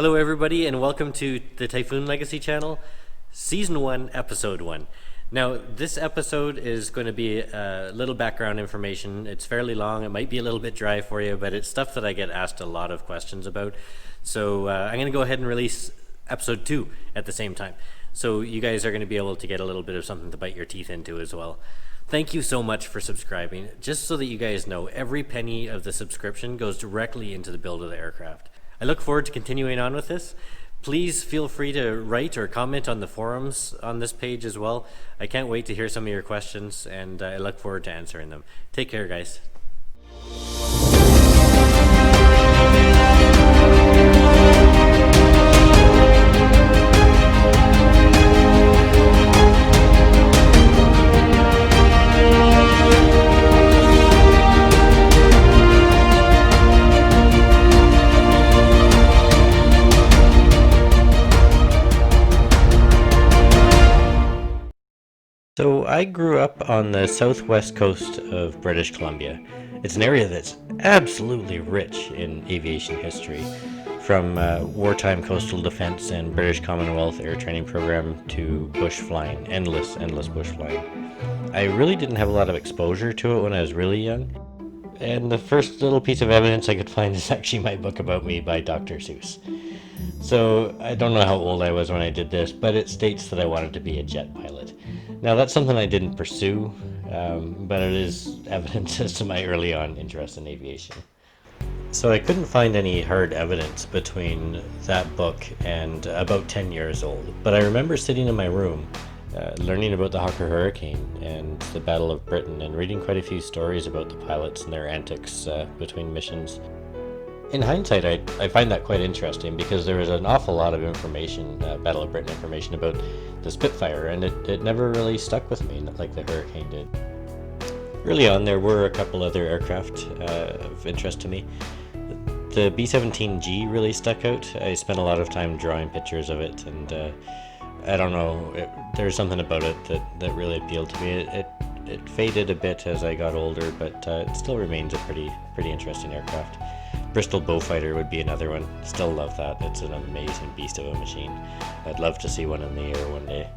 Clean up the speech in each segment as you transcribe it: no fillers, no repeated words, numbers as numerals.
Hello everybody and welcome to the Typhoon Legacy channel, Season 1, Episode 1. Now this episode is going to be a little background information. It's fairly long, it might be a little bit dry for you, but it's stuff that I get asked a lot of questions about. So I'm going to go ahead and release Episode 2 at the same time. So you guys are going to be able to get a little bit of something to bite your teeth into as well. Thank you so much for subscribing. Just so that you guys know, every penny of the subscription goes directly into the build of the aircraft. I look forward to continuing on with this. Please feel free to write or comment on the forums on this page as well. I can't wait to hear some of your questions, and I look forward to answering them. Take care, guys. So I grew up on the southwest coast of British Columbia. It's an area that's absolutely rich in aviation history, from wartime coastal defense and British Commonwealth air training program to bush flying, endless bush flying. I really didn't have a lot of exposure to it when I was really young, and the first little piece of evidence I could find is actually my book about me by Dr. Seuss. So I don't know how old I was when I did this, but it states that I wanted to be a jet pilot. Now that's something I didn't pursue, but it is evidence as to my early on interest in aviation. So I couldn't find any hard evidence between that book and about 10 years old, but I remember sitting in my room learning about the Hawker Hurricane and the Battle of Britain and reading quite a few stories about the pilots and their antics between missions. In hindsight, I find that quite interesting because there was an awful lot of information, Battle of Britain information about the Spitfire, and it never really stuck with me like the Hurricane did. Early on, there were a couple other aircraft of interest to me. The B-17G really stuck out. I spent a lot of time drawing pictures of it, and I don't know, there's something about it that really appealed to me. It faded a bit as I got older, but it still remains a pretty interesting aircraft. Bristol Beaufighter would be another one. Still love that. It's an amazing beast of a machine. I'd love to see one in the air one day.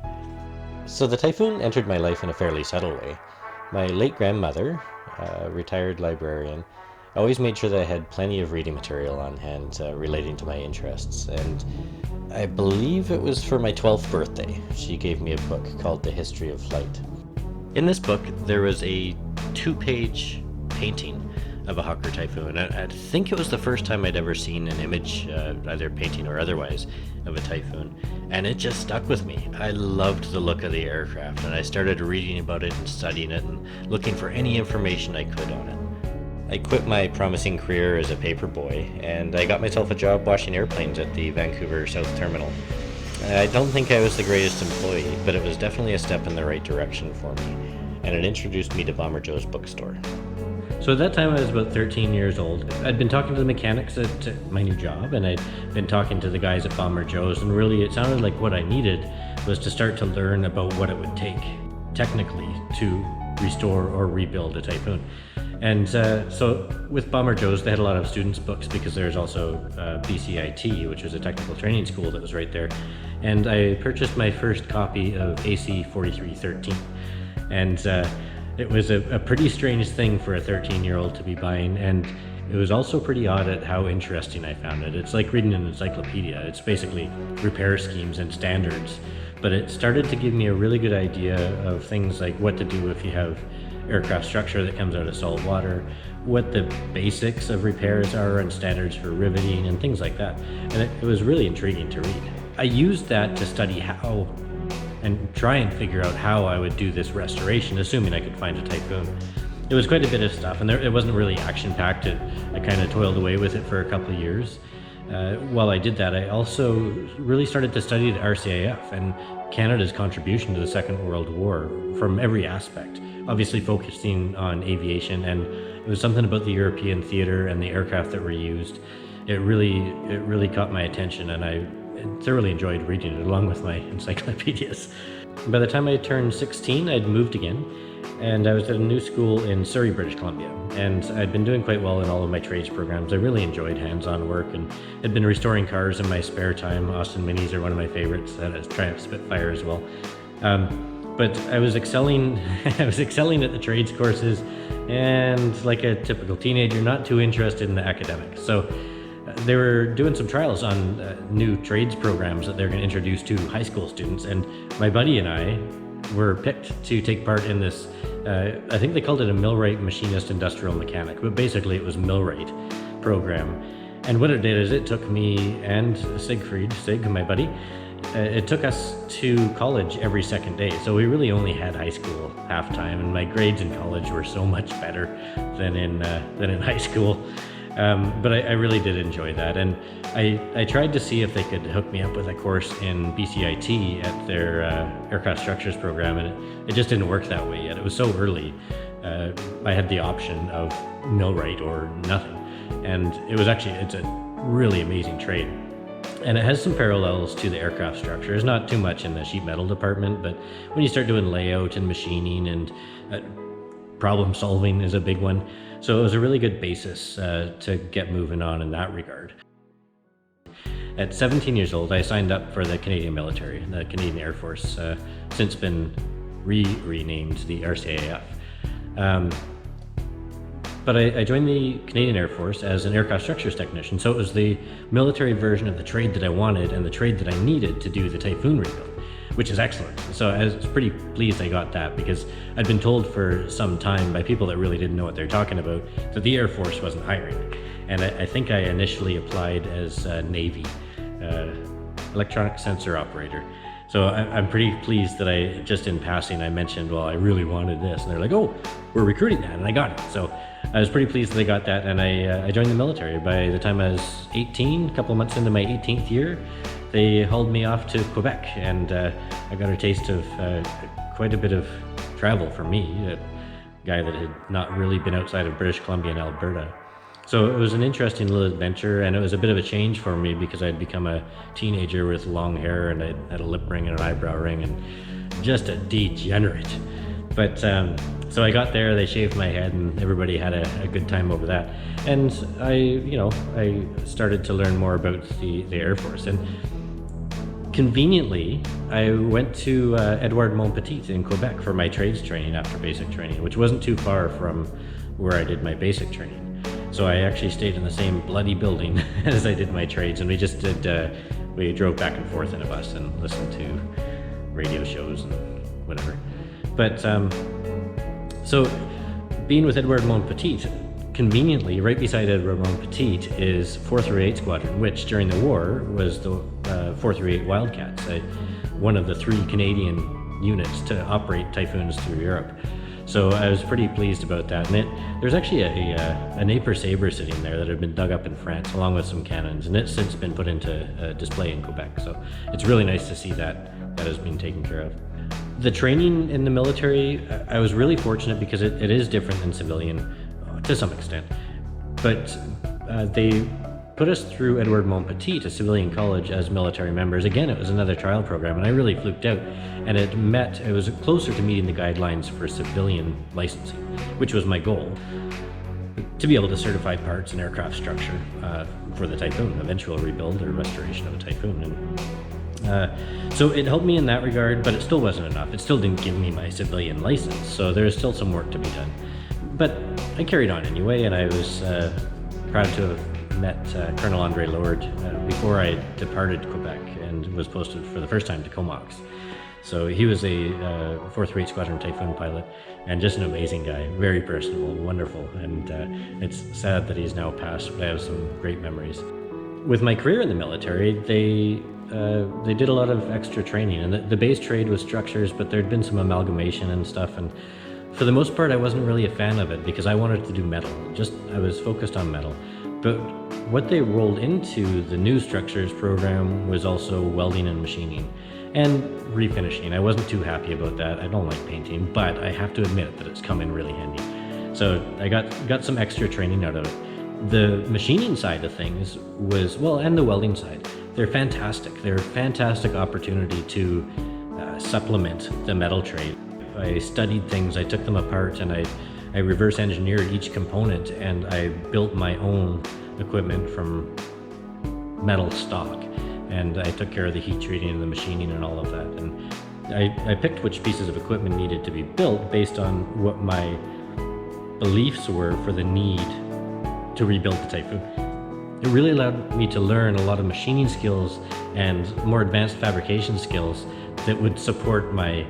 So the Typhoon entered my life in a fairly subtle way. My late grandmother, a retired librarian, always made sure that I had plenty of reading material on hand relating to my interests, and I believe it was for my 12th birthday. She gave me a book called The History of Flight. In this book, there was a 2-page painting of a Hawker Typhoon. I think it was the first time I'd ever seen an image, either painting or otherwise, of a Typhoon, and it just stuck with me. I loved the look of the aircraft, and I started reading about it and studying it and looking for any information I could on it. I quit my promising career as a paper boy, and I got myself a job washing airplanes at the Vancouver South Terminal. I don't think I was the greatest employee, but it was definitely a step in the right direction for me, and it introduced me to Bomber Joe's bookstore. So at that time I was about 13 years old. I'd been talking to the mechanics at my new job, and I'd been talking to the guys at Bomber Joe's, and really it sounded like what I needed was to start to learn about what it would take technically to restore or rebuild a Typhoon. And so with Bomber Joe's, they had a lot of students' books because there's also BCIT, which was a technical training school that was right there. And I purchased my first copy of AC 4313. And it was a pretty strange thing for a 13-year-old to be buying, and it was also pretty odd at how interesting I found it. It's like reading an encyclopedia. It's basically repair schemes and standards, but it started to give me a really good idea of things like what to do if you have aircraft structure that comes out of salt water, what the basics of repairs are and standards for riveting and things like that. And it was really intriguing to read. I used that to study how and try and figure out how I would do this restoration, assuming I could find a Typhoon. It was quite a bit of stuff, and it wasn't really action-packed. I kind of toiled away with it for a couple of years. While I did that, I also really started to study the RCAF and Canada's contribution to the Second World War from every aspect, obviously focusing on aviation, and it was something about the European theater and the aircraft that were used. It really caught my attention, and I thoroughly enjoyed reading it along with my encyclopedias. By the time I turned 16, I'd moved again, and I was at a new school in Surrey, British Columbia, and I'd been doing quite well in all of my trades programs. I really enjoyed hands-on work and had been restoring cars in my spare time. Austin Minis are one of my favorites. I had a Triumph Spitfire as well. But I was excelling I was excelling at the trades courses, and like a typical teenager, not too interested in the academics. So they were doing some trials on new trades programs that they're going to introduce to high school students, and my buddy and I were picked to take part in this. I think they called it a millwright machinist industrial mechanic, but basically it was millwright program. And what it did is it took me and Sig, my buddy, it took us to college every second day. So we really only had high school half time, and my grades in college were so much better than in high school. But I really did enjoy that, and I tried to see if they could hook me up with a course in BCIT at their aircraft structures program, and it just didn't work that way yet. It was so early. I had the option of millwright or nothing, and it's a really amazing trade, and it has some parallels to the aircraft structure. There's not too much in the sheet metal department, but when you start doing layout and machining and problem solving is a big one. So it was a really good basis to get moving on in that regard. At 17 years old, I signed up for the Canadian military, the Canadian Air Force, since been renamed the RCAF. But I joined the Canadian Air Force as an aircraft structures technician, so it was the military version of the trade that I wanted and the trade that I needed to do the Typhoon rebuild, which is excellent. So I was pretty pleased I got that, because I'd been told for some time by people that really didn't know what they're talking about that the Air Force wasn't hiring. And I think I initially applied as Navy, electronic sensor operator. So I'm pretty pleased that just in passing, I mentioned, well, I really wanted this. And they're like, oh, we're recruiting that, and I got it. So I was pretty pleased that I got that, and I joined the military. By the time I was 18, a couple of months into my 18th year, they hauled me off to Quebec, and I got a taste of quite a bit of travel for me, a guy that had not really been outside of British Columbia and Alberta. So it was an interesting little adventure, and it was a bit of a change for me because I'd become a teenager with long hair, and I had a lip ring and an eyebrow ring, and just a degenerate. But so I got there, they shaved my head, and everybody had a good time over that. And I started to learn more about the Air Force. And conveniently, I went to Edouard Montpetit in Quebec for my trades training after basic training, which wasn't too far from where I did my basic training. So I actually stayed in the same bloody building as I did my trades, and we drove back and forth in a bus and listened to radio shows and whatever. But so being with Edouard Montpetit, conveniently, right beside Edouard Montpetit is 438 Squadron, which during the war was the 438 Wildcats, one of the 3 Canadian units to operate Typhoons through Europe. So I was pretty pleased about that. And there's actually a Napier Sabre sitting there that had been dug up in France, along with some cannons, and it's since been put into display in Quebec. So it's really nice to see that has been taken care of. The training in the military, I was really fortunate because it is different than civilian to some extent. But they put us through Edouard Montpetit, a civilian college, as military members. Again, it was another trial program, and I really fluked out. And it was closer to meeting the guidelines for civilian licensing, which was my goal, to be able to certify parts and aircraft structure for the Typhoon, eventual rebuild or restoration of a Typhoon. And so it helped me in that regard, but it still wasn't enough. It still didn't give me my civilian license, so there's still some work to be done. But I carried on anyway, and I was proud to have met Colonel Andre Lord before I departed Quebec and was posted for the first time to Comox. So he was a 438 Squadron Typhoon pilot, and just an amazing guy, very personable, wonderful, and it's sad that he's now passed, but I have some great memories. With my career in the military, they did a lot of extra training, and the base trade was structures, but there'd been some amalgamation and stuff, and for the most part I wasn't really a fan of it because I wanted to do metal. I was focused on metal. But what they rolled into the new structures program was also welding and machining and refinishing. I wasn't too happy about that. I don't like painting, but I have to admit that it's come in really handy. So I got some extra training out of it. The machining side of things was, and the welding side, they're fantastic. They're a fantastic opportunity to supplement the metal trade. I studied things, I took them apart, and I reverse engineered each component, and I built my own equipment from metal stock. And I took care of the heat treating and the machining and all of that. And I picked which pieces of equipment needed to be built based on what my beliefs were for the need to rebuild the Typhoon. It really allowed me to learn a lot of machining skills and more advanced fabrication skills that would support my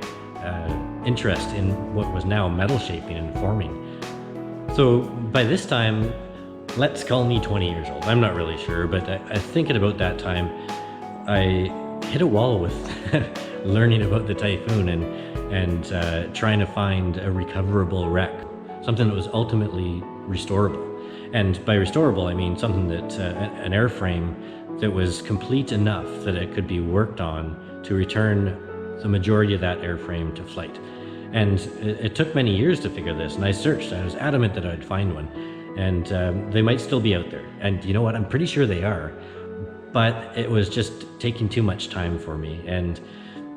interest in what was now metal shaping and forming. So by this time, let's call me 20 years old. I'm not really sure, but I think at about that time, I hit a wall with learning about the Typhoon and trying to find a recoverable wreck, something that was ultimately restorable. And by restorable, I mean something that an airframe that was complete enough that it could be worked on to return the majority of that airframe to flight. And it took many years to figure this, and I searched. I was adamant that I'd find one, and they might still be out there. And you know what? I'm pretty sure they are, but it was just taking too much time for me. And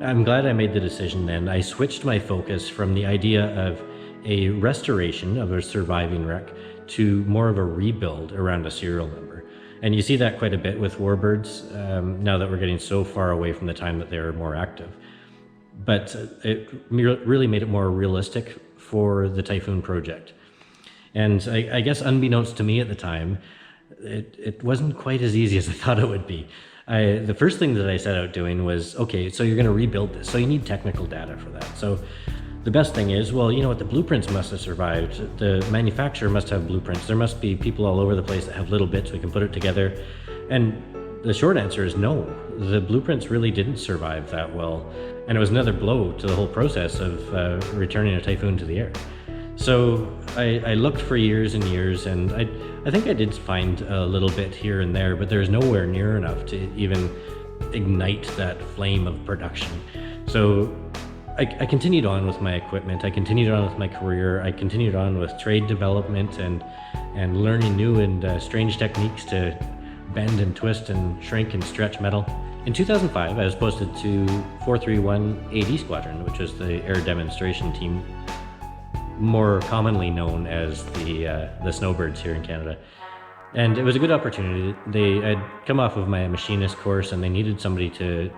I'm glad I made the decision then. I switched my focus from the idea of a restoration of a surviving wreck to more of a rebuild around a serial number. And you see that quite a bit with warbirds now that we're getting so far away from the time that they're more active. But it really made it more realistic for the Typhoon project. And I guess unbeknownst to me at the time, it wasn't quite as easy as I thought it would be. The first thing that I set out doing was, okay, so you're going to rebuild this. So you need technical data for that. So the best thing is, well, you know what, the blueprints must have survived. The manufacturer must have blueprints. There must be people all over the place that have little bits we can put it together. And the short answer is no. The blueprints really didn't survive that well. And it was another blow to the whole process of returning a Typhoon to the air. So I looked for years and years, and I think I did find a little bit here and there, but there's nowhere near enough to even ignite that flame of production. So I continued on with my equipment, I continued on with my career, I continued on with trade development and learning new and strange techniques to bend and twist and shrink and stretch metal. In 2005, I was posted to 431 AD Squadron, which was the air demonstration team, more commonly known as the Snowbirds here in Canada. And it was a good opportunity. I'd come off of my machinist course, and they needed somebody to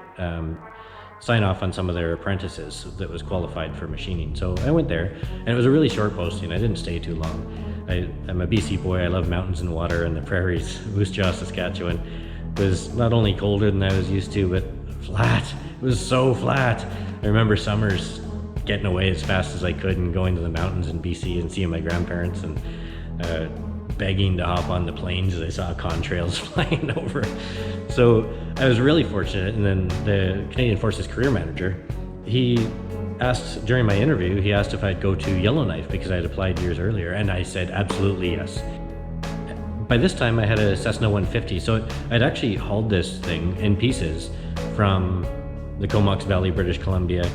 sign off on some of their apprentices that was qualified for machining. So I went there, and it was a really short posting. I didn't stay too long. I'm a BC boy. I love mountains and water and the prairies. Moose Jaw, Saskatchewan was not only colder than I was used to, but flat. It was so flat. I remember summers getting away as fast as I could and going to the mountains in BC and seeing my grandparents and begging to hop on the planes as I saw contrails flying over. So I was really fortunate. And then the Canadian Forces career manager, he asked during my interview, he asked if I'd go to Yellowknife because I had applied years earlier, and I said absolutely yes. By this time I had a Cessna 150, so I'd actually hauled this thing in pieces from the Comox Valley, British Columbia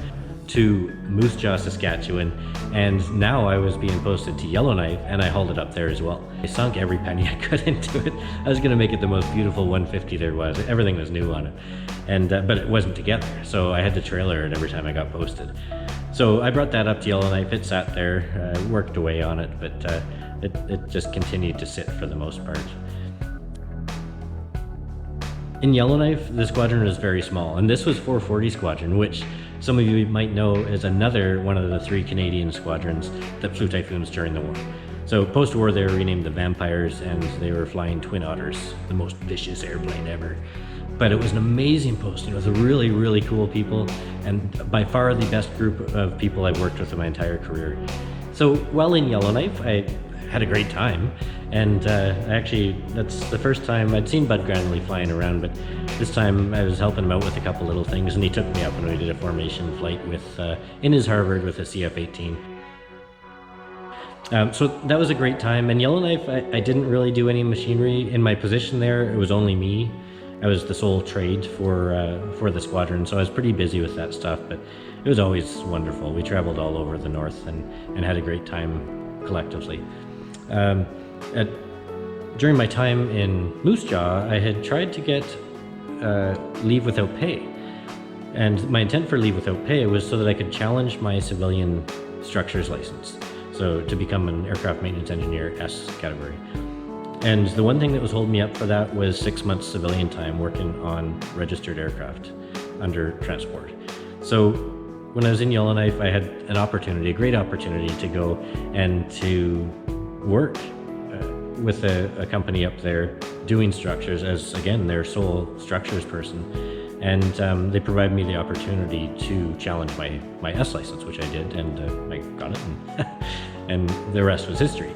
to Moose Jaw, Saskatchewan, and now I was being posted to Yellowknife, and I hauled it up there as well. I sunk every penny I could into it. I was going to make it the most beautiful 150 there was. Everything was new on it, and but it wasn't together, so I had to trailer it every time I got posted. So I brought that up to Yellowknife. It sat there, worked away on it, but it just continued to sit for the most part. In Yellowknife, the squadron was very small, and this was 440 Squadron, which some of you might know is another one of the 3 Canadian squadrons that flew Typhoons during the war. So post-war they were renamed the Vampires, and they were flying Twin Otters, the most vicious airplane ever. But it was an amazing posting with really, really cool people, and by far the best group of people I've worked with in my entire career. So while in Yellowknife, I had a great time, and that's the first time I'd seen Bud Granley flying around, but this time I was helping him out with a couple little things, and he took me up and we did a formation flight with in his Harvard with a CF-18. So that was a great time. In Yellowknife, I didn't really do any machinery. In my position there, it was only me. I was the sole trade for the squadron, so I was pretty busy with that stuff, but it was always wonderful. We traveled all over the north and had a great time collectively. During my time in Moose Jaw, I had tried to get leave without pay, And my intent for leave without pay was so that I could challenge my civilian structures license, so to become an aircraft maintenance engineer S category. And the one thing that was holding me up for that was 6 months civilian time working on registered aircraft under transport. So when I was in Yellowknife, I had an opportunity, a great opportunity, to go and to work with a company up there doing structures as, again, their sole structures person. And they provided me the opportunity to challenge my S license, which I did, and I got it, and the rest was history.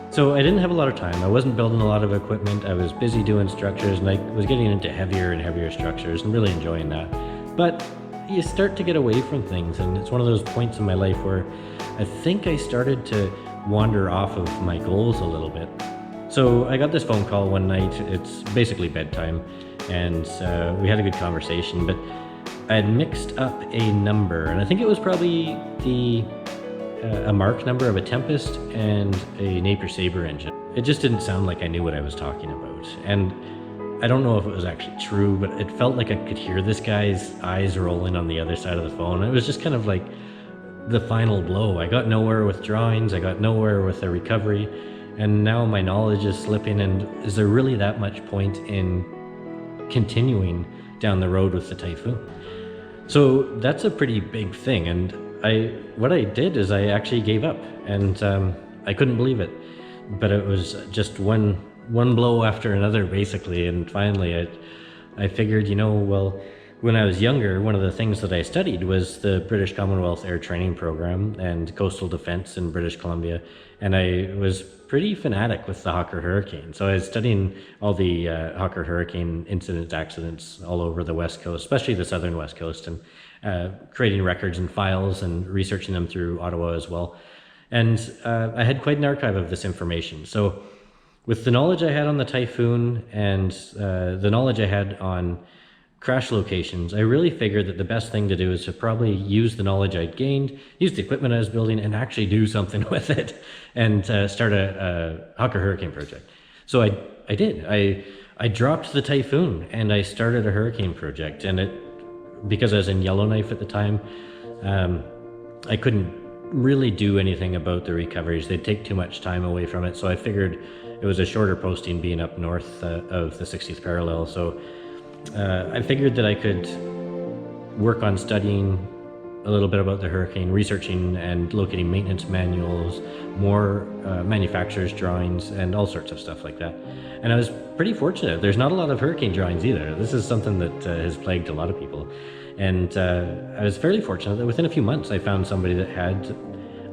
So I didn't have a lot of time. I wasn't building a lot of equipment. I was busy doing structures, and I was getting into heavier and heavier structures and really enjoying that. But you start to get away from things, and it's one of those points in my life where I think I started to wander off of my goals a little bit. So I got this phone call one night. It's basically bedtime, and we had a good conversation, but I had mixed up a number, and I think it was probably a mark number of a Tempest and a Napier Sabre engine. It just didn't sound like I knew what I was talking about, and I don't know if it was actually true, but it felt like I could hear this guy's eyes rolling on the other side of the phone. It was just kind of like the final blow. I got nowhere with drawings, I got nowhere with the recovery, and now my knowledge is slipping, and is there really that much point in continuing down the road with the Typhoon? So that's a pretty big thing, and what I did is I actually gave up, and I couldn't believe it, but it was just one blow after another, basically. And finally I figured, well, when I was younger, one of the things that I studied was the British Commonwealth Air Training Program and coastal defense in British Columbia, and I was pretty fanatic with the Hawker Hurricane. So I was studying all the Hawker Hurricane accidents all over the West Coast, especially the southern West Coast, and creating records and files and researching them through Ottawa as well. And I had quite an archive of this information. So with the knowledge I had on the Typhoon and the knowledge I had on crash locations, I really figured that the best thing to do is to probably use the knowledge I'd gained, use the equipment I was building, and actually do something with it, and start a Hawker Hurricane project. So I did. I dropped the Typhoon and I started a hurricane project, and because I was in Yellowknife at the time, I couldn't really do anything about the recoveries. They'd take too much time away from it, so I figured it was a shorter posting being up north of the 60th parallel. So I figured that I could work on studying a little bit about the hurricane, researching and locating maintenance manuals, more manufacturers' drawings, and all sorts of stuff like that. And I was pretty fortunate. There's not a lot of hurricane drawings either. This is something that has plagued a lot of people. And I was fairly fortunate that within a few months I found somebody that had,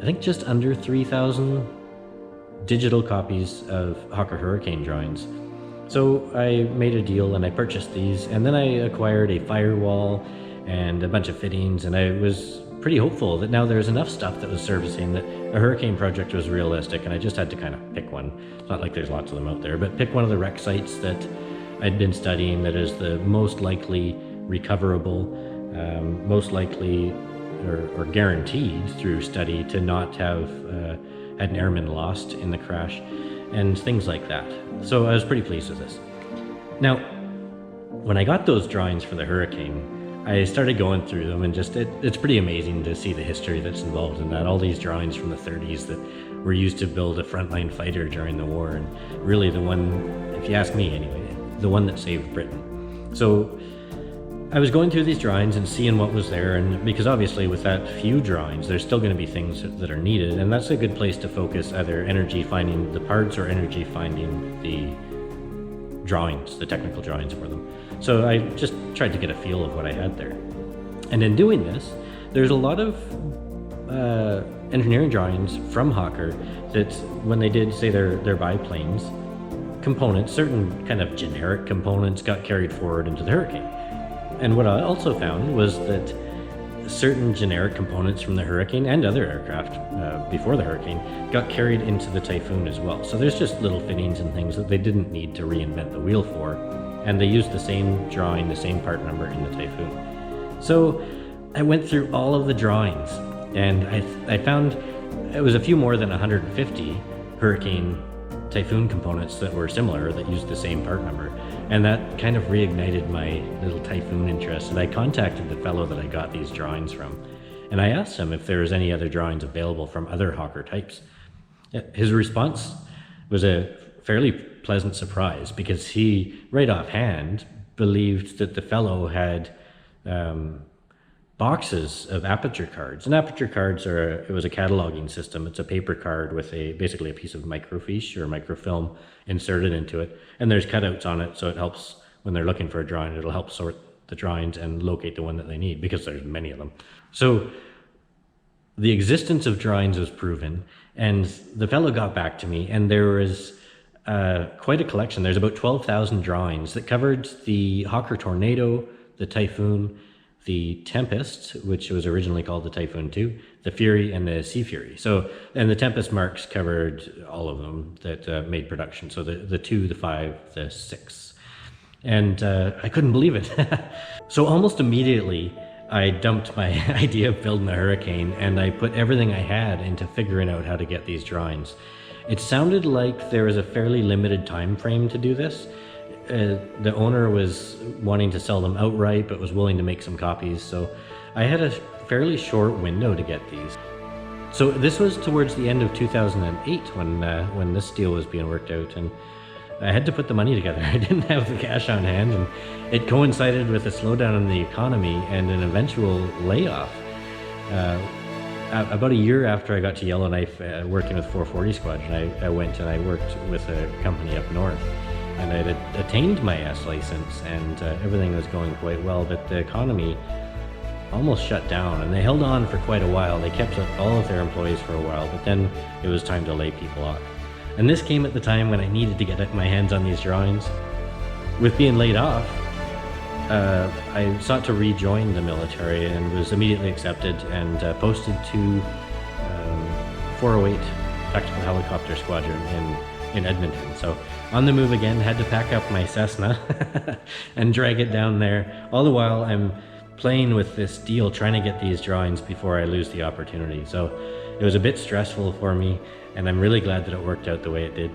I think, just under 3,000 digital copies of Hawker Hurricane drawings. So I made a deal and I purchased these, and then I acquired a firewall and a bunch of fittings, and I was pretty hopeful that now there's enough stuff that was surfacing that a hurricane project was realistic, and I just had to kind of pick one. It's not like there's lots of them out there, but pick one of the wreck sites that I'd been studying that is the most likely recoverable, most likely or guaranteed through study to not have had an airman lost in the crash, and things like that. So I was pretty pleased with this. Now, when I got those drawings for the hurricane, I started going through them, and just it's pretty amazing to see the history that's involved in that. All these drawings from the 30s that were used to build a frontline fighter during the war, and really the one, if you ask me anyway, the one that saved Britain. So I was going through these drawings and seeing what was there, and because obviously with that few drawings, there's still going to be things that are needed, and that's a good place to focus either energy finding the parts or energy finding the drawings, the technical drawings for them. So I just tried to get a feel of what I had there. And in doing this, there's a lot of engineering drawings from Hawker that when they did, say, their biplanes, components, certain kind of generic components got carried forward into the Hurricane. And what I also found was that certain generic components from the Hurricane and other aircraft before the Hurricane got carried into the Typhoon as well. So there's just little fittings and things that they didn't need to reinvent the wheel for, and they used the same drawing, the same part number in the Typhoon. So I went through all of the drawings, and I found it was a few more than 150 Hurricane Typhoon components that were similar, that used the same part number. And that kind of reignited my little Typhoon interest, and I contacted the fellow that I got these drawings from, and I asked him if there was any other drawings available from other Hawker types. His response was a fairly pleasant surprise, because he, right offhand, believed that the fellow had boxes of aperture cards. And aperture cards it was a cataloging system. It's a paper card with basically a piece of microfiche or microfilm inserted into it. And there's cutouts on it, so it helps when they're looking for a drawing. It'll help sort the drawings and locate the one that they need, because there's many of them. So the existence of drawings was proven, and the fellow got back to me, and there was quite a collection. There's about 12,000 drawings that covered the Hawker Tornado, the Typhoon, the Tempest, which was originally called the Typhoon 2, the Fury, and the Sea Fury. So, and the Tempest marks covered all of them that made production. So the 2, the 5, the 6. And I couldn't believe it. So almost immediately, I dumped my idea of building a Hurricane, and I put everything I had into figuring out how to get these drawings. It sounded like there was a fairly limited time frame to do this. The owner was wanting to sell them outright, but was willing to make some copies, so I had a fairly short window to get these. So this was towards the end of 2008 when this deal was being worked out, and I had to put the money together. I didn't have the cash on hand, and it coincided with a slowdown in the economy and an eventual layoff. About a year after I got to Yellowknife, working with 440 Squadron, I went and I worked with a company up north. And I had attained my S license, and everything was going quite well, but the economy almost shut down, and they held on for quite a while. They kept all of their employees for a while, but then it was time to lay people off. And this came at the time when I needed to get my hands on these drawings. With being laid off, I sought to rejoin the military and was immediately accepted and posted to 408 Tactical Helicopter Squadron in Edmonton. So on the move again, had to pack up my Cessna and drag it down there. All the while I'm playing with this deal, trying to get these drawings before I lose the opportunity. So it was a bit stressful for me, and I'm really glad that it worked out the way it did.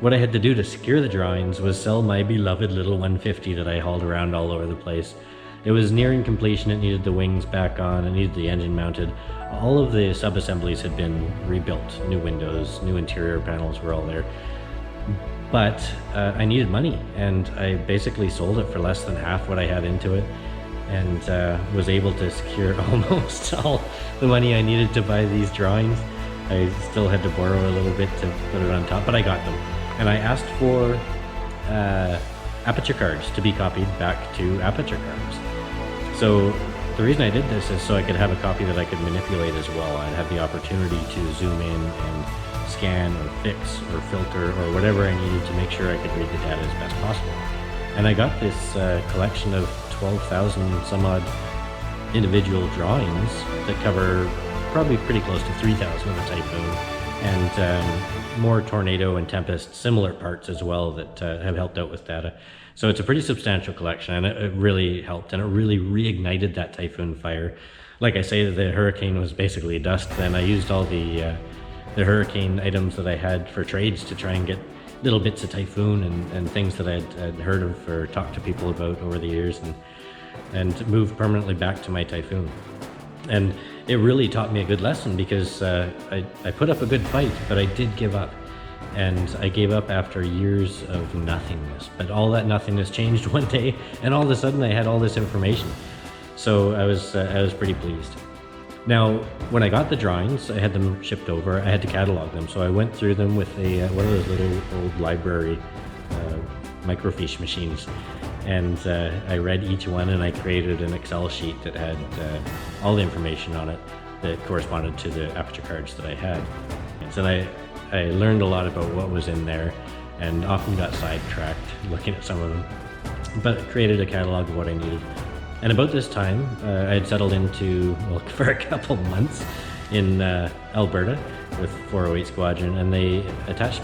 What I had to do to secure the drawings was sell my beloved little 150 that I hauled around all over the place. It was nearing completion. It needed the wings back on, it needed the engine mounted. All of the sub-assemblies had been rebuilt. New windows, new interior panels were all there. But I needed money, and I basically sold it for less than half what I had into it, and was able to secure almost all the money I needed to buy these drawings. I still had to borrow a little bit to put it on top, but I got them. And I asked for aperture cards to be copied back to aperture cards. So the reason I did this is so I could have a copy that I could manipulate as well. I'd have the opportunity to zoom in and scan or fix or filter or whatever I needed to make sure I could read the data as best possible. And I got this collection of 12,000 some odd individual drawings that cover probably pretty close to 3,000 of the Typhoon, and more Tornado and Tempest, similar parts as well that have helped out with data. So it's a pretty substantial collection, and it really helped, and it really reignited that Typhoon fire. Like I say, the Hurricane was basically dust then. I used all the Hurricane items that I had for trades to try and get little bits of Typhoon and things that I'd heard of or talked to people about over the years, and moved permanently back to my Typhoon. And it really taught me a good lesson, because I put up a good fight, but I did give up. And I gave up after years of nothingness. But all that nothingness changed one day, and all of a sudden I had all this information. So I was pretty pleased. Now, when I got the drawings, I had them shipped over. I had to catalog them, so I went through them with one of those little old library microfiche machines, and I read each one, and I created an Excel sheet that had all the information on it that corresponded to the aperture cards that I had. So I learned a lot about what was in there, and often got sidetracked looking at some of them, but created a catalog of what I needed. And about this time, I had settled into, well, for a couple months in Alberta with 408 Squadron, and they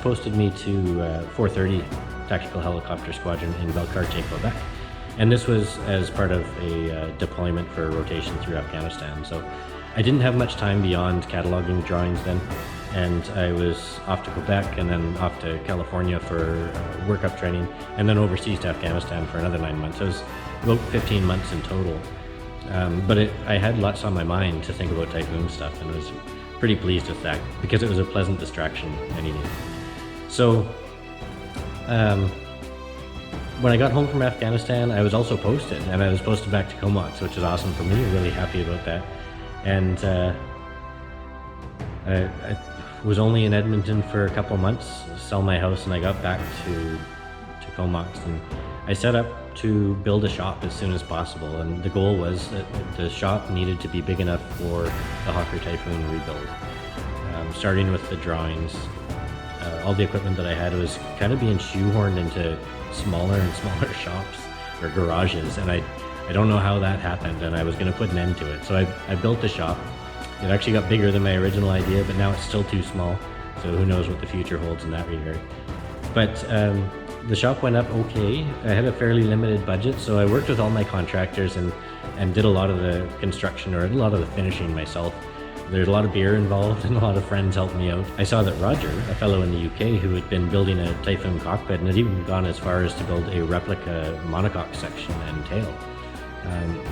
posted me to 430 Tactical Helicopter Squadron in Valcartier, Quebec. And this was as part of a deployment for a rotation through Afghanistan. So I didn't have much time beyond cataloging drawings then. and I was off to Quebec and then off to California for workup training, and then overseas to Afghanistan for another 9 months. It was about 15 months in total. But I had lots on my mind to think about Typhoon stuff, and I was pretty pleased with that because it was a pleasant distraction I needed. So when I got home from Afghanistan, I was also posted, and I was posted back to Comox, which is awesome for me. Really happy about that. And I was only in Edmonton for a couple months, sell my house, and I got back to Comox, and I set up to build a shop as soon as possible. And the goal was that the shop needed to be big enough for the Hawker Typhoon rebuild. Starting with the drawings, all the equipment that I had was kind of being shoehorned into smaller and smaller shops or garages, and I don't know how that happened, and I was going to put an end to it. So I built the shop. It actually got bigger than my original idea, but now it's still too small, so who knows what the future holds in that regard. But the shop went up okay. I had a fairly limited budget, so I worked with all my contractors and did a lot of the construction, or a lot of the finishing myself. There's a lot of beer involved, and a lot of friends helped me out. I saw that Roger, a fellow in the UK who had been building a Typhoon cockpit and had even gone as far as to build a replica monocoque section and tail,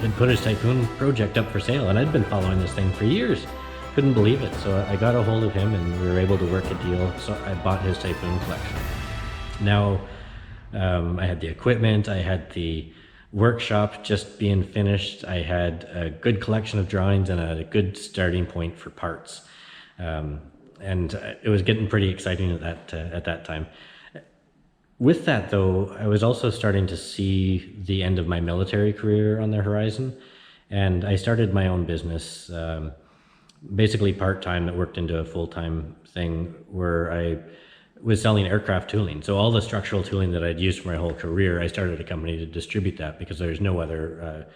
had put his Typhoon project up for sale, and I'd been following this thing for years. Couldn't believe it, so I got a hold of him and we were able to work a deal, so I bought his Typhoon collection. Now, I had the equipment, I had the workshop just being finished, I had a good collection of drawings and a good starting point for parts. And it was getting pretty exciting at that time. With that though, I was also starting to see the end of my military career on the horizon, and I started my own business, basically part-time, that worked into a full-time thing where I was selling aircraft tooling. So all the structural tooling that I'd used for my whole career, I started a company to distribute that because there's no other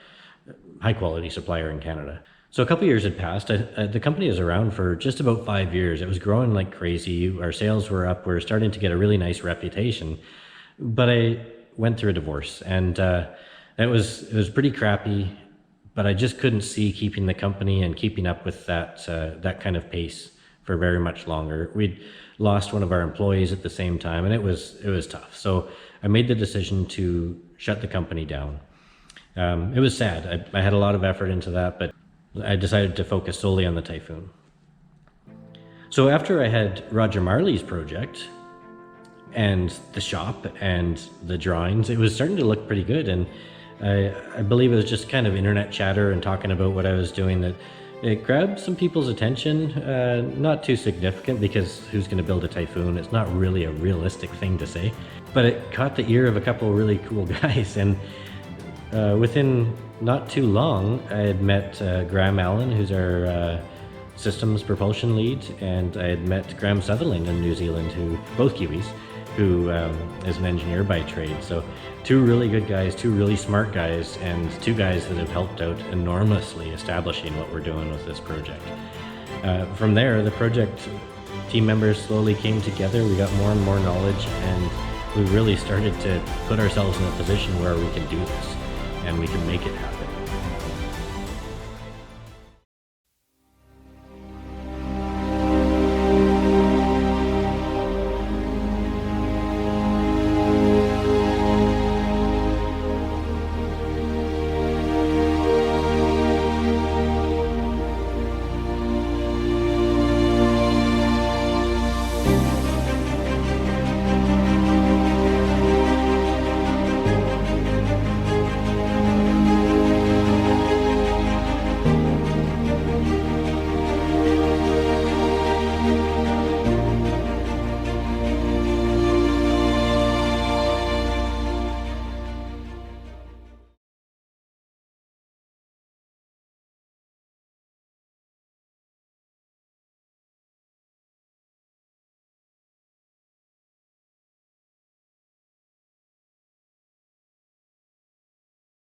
high-quality supplier in Canada. So a couple years had passed. The company is around for just about 5 years. It was growing like crazy. Our sales were up. We were starting to get a really nice reputation. But I went through a divorce, and it was pretty crappy. But I just couldn't see keeping the company and keeping up with that kind of pace for very much longer. We'd lost one of our employees at the same time, and it was tough. So I made the decision to shut the company down. It was sad. I had a lot of effort into that, but I decided to focus solely on the Typhoon. So after I had Roger Marley's project and the shop and the drawings, it was starting to look pretty good, and I believe it was just kind of internet chatter and talking about what I was doing that it grabbed some people's attention. Not too significant, because who's going to build a Typhoon? It's not really a realistic thing to say, but it caught the ear of a couple of really cool guys, and within not too long, I had met Graham Allen, who's our systems propulsion lead, and I had met Graham Sutherland in New Zealand, who both Kiwis, who is an engineer by trade. So two really good guys, two really smart guys, and two guys that have helped out enormously establishing what we're doing with this project. From there, the project team members slowly came together. We got more and more knowledge, and we really started to put ourselves in a position where we can do this and we can make it happen.